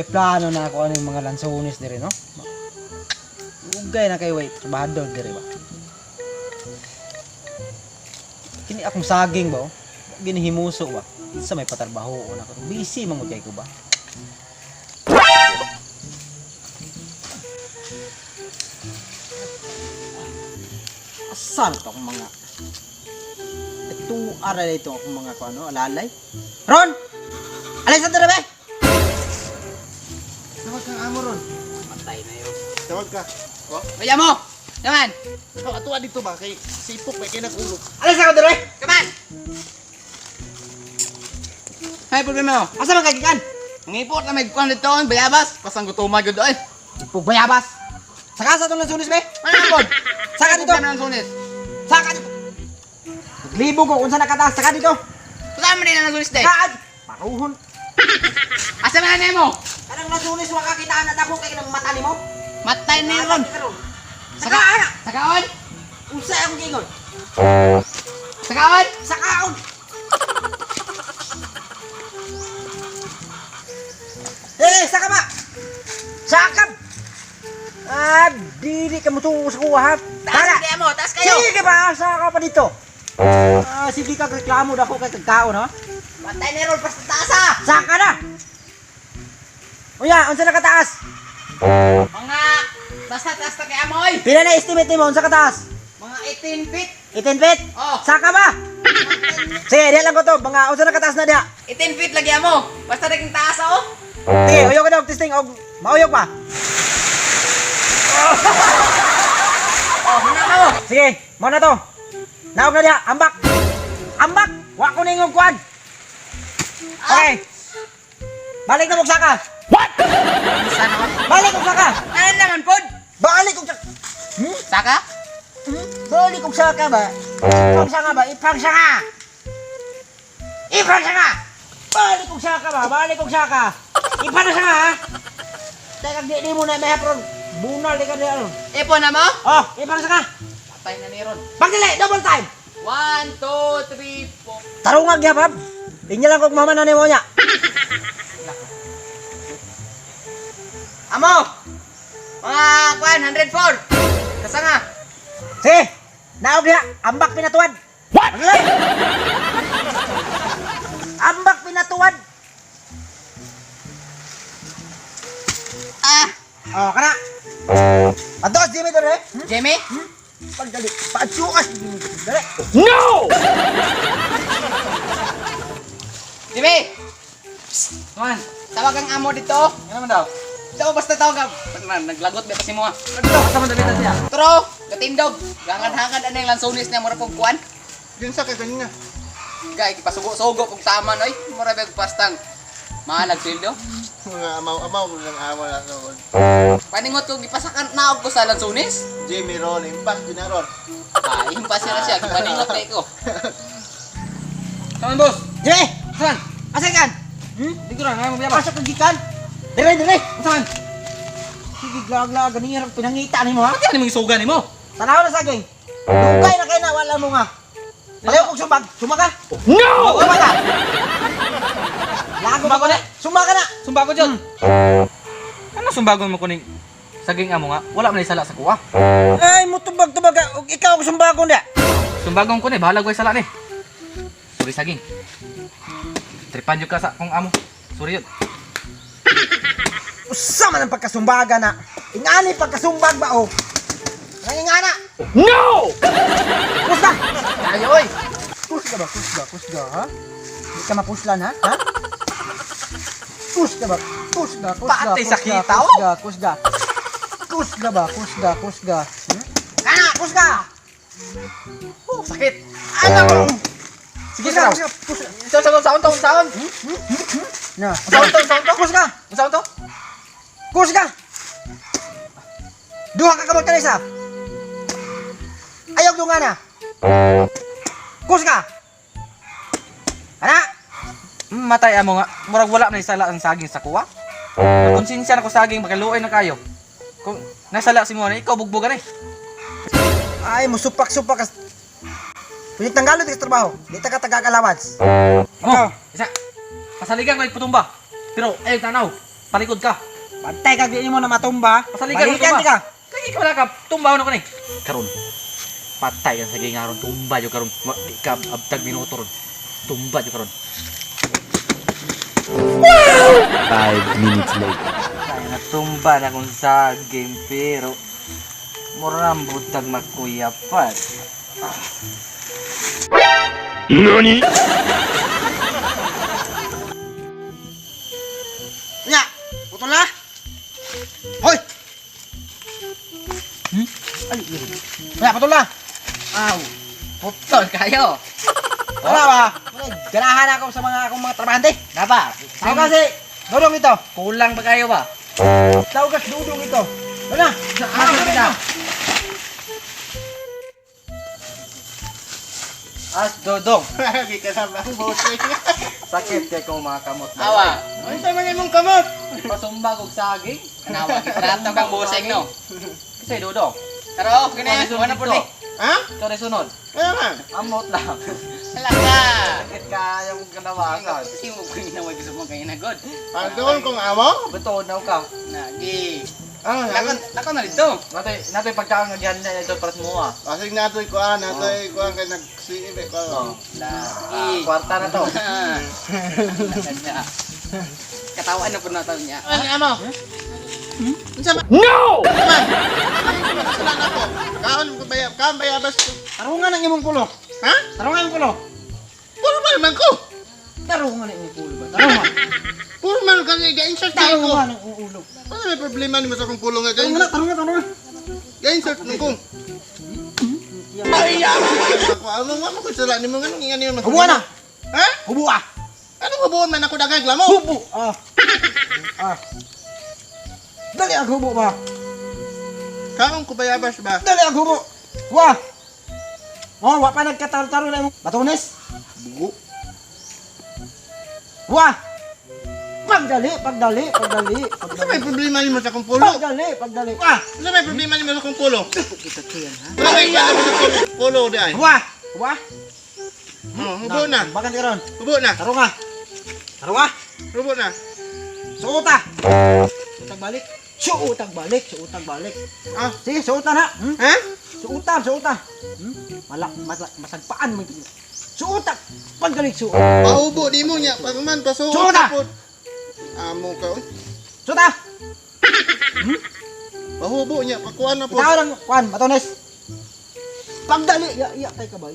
may plano na ako ano yung mga lansones dire no. Ugay na kay wait, trabahador dire ba. Kini akong saging ba, ginihimuso ba. Sa may patrabaho na ko. Busy man kay ko ba. Asan to akong mga ito aral ito akong mga ko ano, alalay. Ron! Alay sa dere be! Tawag kang amo ron. Matay na yun. Tawag ka. Oh, Kaya mo! Yaman! ikaw ato dito ba kay sipok may kay nag-ulo. Alay sa dere! Come on! Hay problema mo. Asa man kagikan? Ngipot na may kuwan dito ang bayabas. Pasang gutumag yun doon. Ipugbayabas. Saka sa itong lansunis be? Ano po? Saka dito. Ano ang sunis? Saka dito. Naglibo ko kung saan nakataas. Saka dito. Kasama din ang sunis day. Saan? Paruhon. Asa man na mo? Kanang lansunis makakitaan na dako kay nang mata nimo. Matay ni Ron. Saka ana. Sakaon? Usa akong gingon. Sakaon? Sakaon. Saka ba? Sakap. Dili ka mo sa kuha ha. Taas kaya mo, taas kayo. Sige ba? Saka pa dito. Sige ka reklamo dako kay kagkaon ha. Matay ni Ron, basta taas ha. Saka na. Uya, unsa nakataas? Mga basta taas na kaya mo oy. Pila na estimate nimo unsa kataas? Mga 18 feet. 18 feet? Oh. Saka ba? Sige, diha lang ko to. Mga unsa nakataas na diha? 18 feet lagi mo. Basta naging taas oh. Sige, uyog ka daw testing og mauyog pa. Oh, hina mo. Sige, mo na to. Naog na diha, ambak. Ambak. Wa ko ningog kuan. Okay. Balik na mo saka. Sana ko. Balik og saka. Ano naman pod? Balik og saka. Saka? Balik og saka ba? Ipang saka ba? Ipang saka. Ipang saka. Balik og saka ba? Balik og saka. Ipang saka ha. Teka di mo na may hapron. Bunal di ka di ano. Ipo na mo? Oh, ipang saka. Patay na ni Ron. Pagdili, double time. 1, 2, 3, 4. Tarungag ya, Pab. Inya lang kog mama na nimo nya. Amo! Mga kwan, 104. Kasa nga? Sige, naog diha, ambak pinatuwad. What? Ambak pinatuwad. Ah! Oh, kana. Ados di mi dere. Jamie? Pagdali, paatsuas di mi dere. No! Jamie! Come on, tawag ang amo dito. Ano naman daw? Ito basta tawag ka. Naglagot ba kasi mo ha? Ano to? Kasama dali ta siya. Tro! Katindog! Gangad-hangad ano yung lansunis niya mura pong kuwan? Din sa kay kanina. Gay, kipasugo-sugo kung tama no? Mura ba pastang mahalag sildo? Mga amaw-amaw lang amo lang noon. Paningot ko, gipasakan na ako sa lansunis? Jimmy Ron, impact din na Ron. Ah, impas na siya. Paningot na ko. Come on, boss! Dire, Saan? asay kan? Di ko lang, ngayon mo biyabas. Asa kag gikan? Dire, dire. Saan? Sige, glag-lag ganira pinangita nimo ha. Pati ano yung suga ni mo? Tanaw na saging. Dugay na kay na wala mo nga. Pareho kog sumbag. Suma ka? No! Suma ka. Lago Sumba ko ka na. na. Suma ka na. Sumbago dyan. Ano sumbagon mo kuning saging amo nga? Wala man sala sa kuha. Ay, mo tubag-tubag ka. Ug ikaw ang sumbagon da. Sumbagon ko ni, bahala ko ay sala ni. Sorry saging. Tripan yung ka sa kung amo. Sorry yun. Usa man ang pagkasumbaga na. Ingani pagkasumbag ba o? Nangingana. No! Kusga. Tayo oy! Kusga ba? Kusga. Kusga ha? Hindi ka mapuslan ha? Ha? Kusga ba? Kusga. Kusga. Pati sa kusga, kita, oh. Kusga. Kusga. Kusga ba? Kusga. Kusga. Kana. Kusga. Sakit! Ano ko? Sige sa raw. Kusga. Saon to? Saon? Na. Saon to? Kusga. Saon to? Kusga. Duha ka kamot kanisa. Ayaw dunga na. Kusga. Ana. Matay amo nga. Murag wala na sala ang saging sa kuha. Konsensya na ko saging magaluoy na kayo. Kung nasala si mo na ikaw bugbugan eh. Ay, musupak-supak ka. Punyag tanggalo di ka trabaho. Di ta ka tagakalawats. Amo, isa. Pasaligan ko iputumba. Pero tanaw. Palikod ka. Bantay ka di mo na matumba. Pasaligan mo Balikan tumba. di ka. Lagi ka wala ka. Tumbaw na ko ni. Karon. Patay ka sa gingaron. Tumba yung karon. Di ka abtag minuto ron. Tumba yung karon. 5 minutes later. Kaya natumba na kung sa game pero murang butag makuyapat. NANI?! Nya, putol na. Hoy. Ali. Nya, putol na. Aw! Putol kayo! Wala ba? Ganahan ako sa akong mga trabahante. Napa? Ako kasi, dudong ito. Kulang ba kayo ba? Tawgas dudong ito. Wala. Ano kita? As dodong. Lagi ka na bang bosing. Sakit kay kong mga kamot. Awa. Ano tayo man imong kamot? Pasumba kog saging. Kanawa kita kang busing no. Kasi dodong. Pero kini ano po ni? Ha? Ikaw na sunod. Kaya man. Amot lang. Talaga! Sakit kaya mong kanawasan. Kasi mo ko inaway gusto mo kayo na god. Pagdoon kong amo? Beto na ka. Nagi. Ah, Nako na dito. Natay pagkaon nga gihan na ito para sa mga. Kasi natoy ko natoy ko kay nagsiibe ko. Oh. Lagi. Kwarta na to. Talaga. Katawan na po na taon niya. Ano amo? Unsa man? No! Sala na ko. Kaon bayabas ko. Tarungan ang imong pulo. Ha? Tarungan ang pulo. Puro man ko. Tarungan ang imong pulo ba? Tarungan. Puro man ka ga-insert na ko. Tarungan ang ulo. Ano may problema ni mo sa kong pulong nga Tarungan na, tarungan. ga-insert mo ko. Ay, ako ano mo ko sala nimo nga ngani man. Hubuan na. Ha? Hubu ah. Ano hubuan man ako dagag lamo? Hubu. Ah. Dali ang hubo ba? Kaon ko bayabas ba? Dali ang hubo. Wah. Oh, wa pa nagkataro-taro na imong batunes. Bugo. Wah. Pagdali. Ano may problema ni mo sa kong pulo? Pagdali. Wah. Ano may problema ni mo sa kong pulo? Ano may problema sa kong pulo di ay? Wah. Hubo na. Bagan ka ron. Hubo na. Tarunga. Hubo na. Suuta. Suutag balik. Suutag balik. Ah, Sige, suutan ha. ha? Suutan. Masagpaan mo. Suutan. Pagdali suut. Paubo di mo niya. Pagman pasuot. Suota! Amo ka. oy. Suuta. Pahubo niya. Pakuan na po. Itaw lang kuan, batunes. Pagdali. Ya kay ka ba?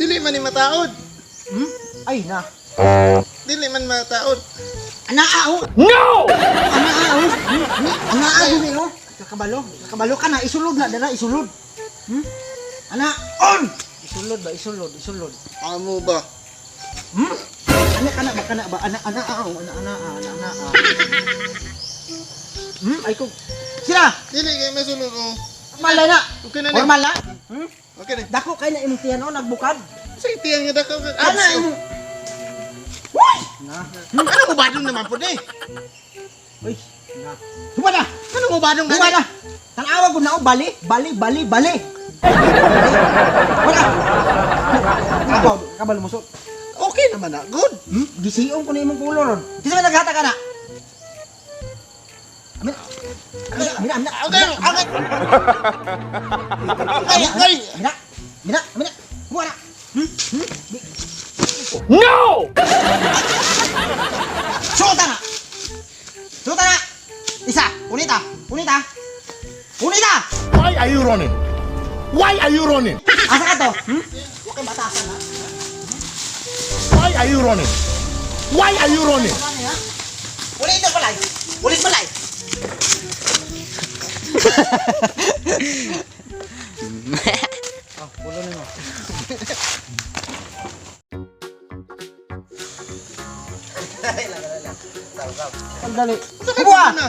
Dili man ni mataod. Ay na. Dili man mataod. Anaaw. No! Anaaw ni oh. Kakabalo ka na isulod na dala isulod. Ana on. Isulod. Amo ba? Ana ba? Ana. Ay ko. Sila. Dili kay masulod ko. Malay na. Okay na ni. Formal na. Okay na. Dako kay na imong tiyan oh nagbukad. Sa itiyan nga dako. Ana imong. Ano mo badong naman po ni? Uy. Na. Huwag na. Ano mo badong Huwag na. Tanawa ko na oh bali. Wala. Kabalo mo so. Okay naman na. Good. Gisiong ko na imong pulo ron. Kisa may naghata ka na. Amin. Okay. Okay. Mina. Huwag na. No! Suota na. Isa. Unita. Why are you running? Asa ka to? Huwag kang batasan ha. Why are you running? Ulit balay. Pulo na mo. Pagdali. Huwag na.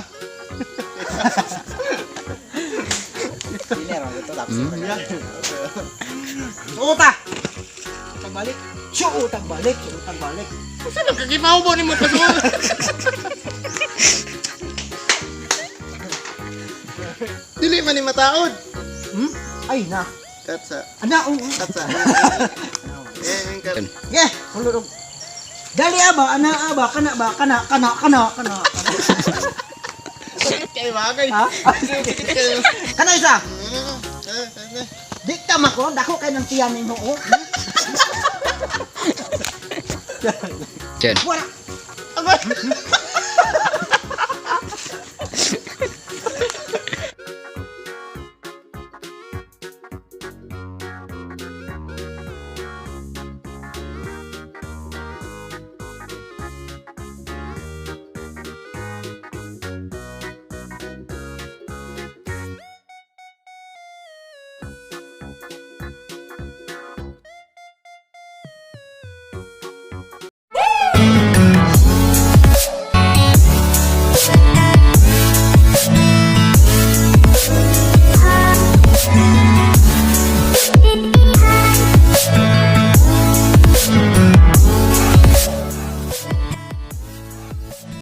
Suota. Suutang balik. Sa nagkagimahubo ni mo pasuot. Dili man ni mataod. Ay na. Katsa. Ana. Katsa. Eh, Yeah. Hulog. Dali aba, ana aba, kana ba, kana. Kay bagay. Ha? Kana isa. Di ka mako, dako kay nang tiyan nimo. Oh. Jen. Wala. Aba.